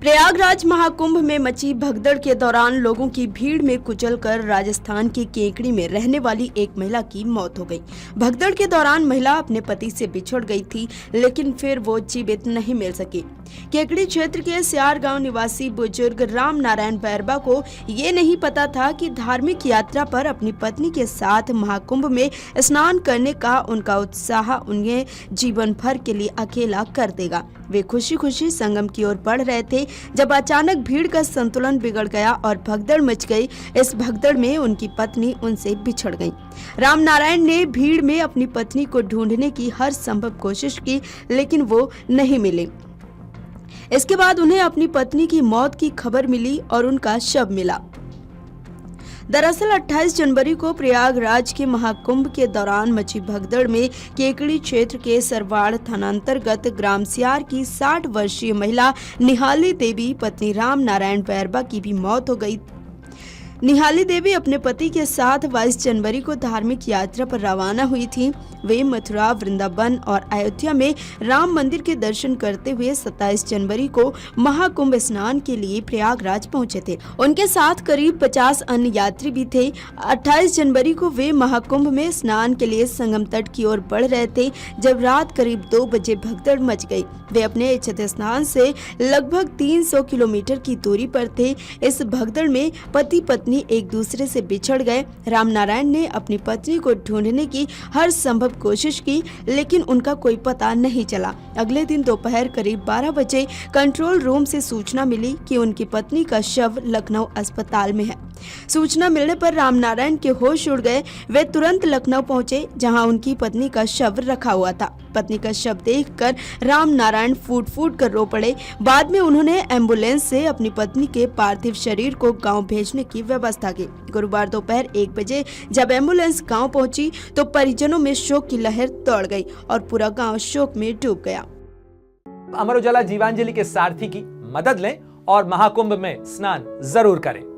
प्रयागराज महाकुंभ में मची भगदड़ के दौरान लोगों की भीड़ में कुचलकर राजस्थान के केकड़ी में रहने वाली एक महिला की मौत हो गई। भगदड़ के दौरान महिला अपने पति से बिछड़ गई थी, लेकिन फिर वो जीवित नहीं मिल सकी। केकड़ी क्षेत्र के सियार गांव निवासी बुजुर्ग राम नारायण बैरबा को ये नहीं पता था कि धार्मिक यात्रा पर अपनी पत्नी के साथ महाकुंभ में स्नान करने का उनका उत्साह उन्हें जीवन भर के लिए अकेला कर देगा। वे खुशी खुशी संगम की ओर बढ़ रहे थे जब अचानक भीड़ का संतुलन बिगड़ गया और भगदड़ मच गई। इस भगदड़ में उनकी पत्नी उनसे बिछड़ गई। राम नारायण ने भीड़ में अपनी पत्नी को ढूंढने की हर संभव कोशिश की, लेकिन वो नहीं मिली। इसके बाद उन्हें अपनी पत्नी की मौत की खबर मिली और उनका शव मिला। दरअसल 28 जनवरी को प्रयागराज के महाकुंभ के दौरान मची भगदड़ में केकड़ी क्षेत्र के सरवाड़ थानांतर्गत ग्राम सियार की 60 वर्षीय महिला निहाली देवी पत्नी राम नारायण बैरबा की भी मौत हो गई। निहाली देवी अपने पति के साथ 22 जनवरी को धार्मिक यात्रा पर रवाना हुई थी। वे मथुरा, वृंदावन और अयोध्या में राम मंदिर के दर्शन करते हुए 27 जनवरी को महाकुंभ स्नान के लिए प्रयागराज पहुंचे थे। उनके साथ करीब 50 अन्य यात्री भी थे। 28 जनवरी को वे महाकुंभ में स्नान के लिए संगम तट की ओर बढ़ रहे थे जब रात करीब 2 बजे भगदड़ मच गई। वे अपने इच्छित स्थान से लगभग 300 किलोमीटर की दूरी पर थे। इस भगदड़ में पति पत्नी एक दूसरे से बिछड़ गए। राम नारायण ने अपनी पत्नी को ढूंढने की हर संभव कोशिश की, लेकिन उनका कोई पता नहीं चला। अगले दिन दोपहर करीब 12 बजे कंट्रोल रूम से सूचना मिली कि उनकी पत्नी का शव लखनऊ अस्पताल में है। सूचना मिलने पर राम नारायण के होश उड़ गए। वे तुरंत लखनऊ पहुंचे, जहां उनकी पत्नी का शव रखा हुआ था। पत्नी का शव देखकर राम नारायण फूट फूट कर रो पड़े। बाद में उन्होंने एम्बुलेंस से अपनी पत्नी के पार्थिव शरीर को गांव भेजने की व्यवस्था की। गुरुवार दोपहर 1 बजे जब एम्बुलेंस गांव पहुंची तो परिजनों में शोक की लहर दौड़ गई और पूरा गांव शोक में डूब गया। अमर उजाला जीवांजलि के सारथी की मदद लें और महाकुंभ में स्नान जरूर करें।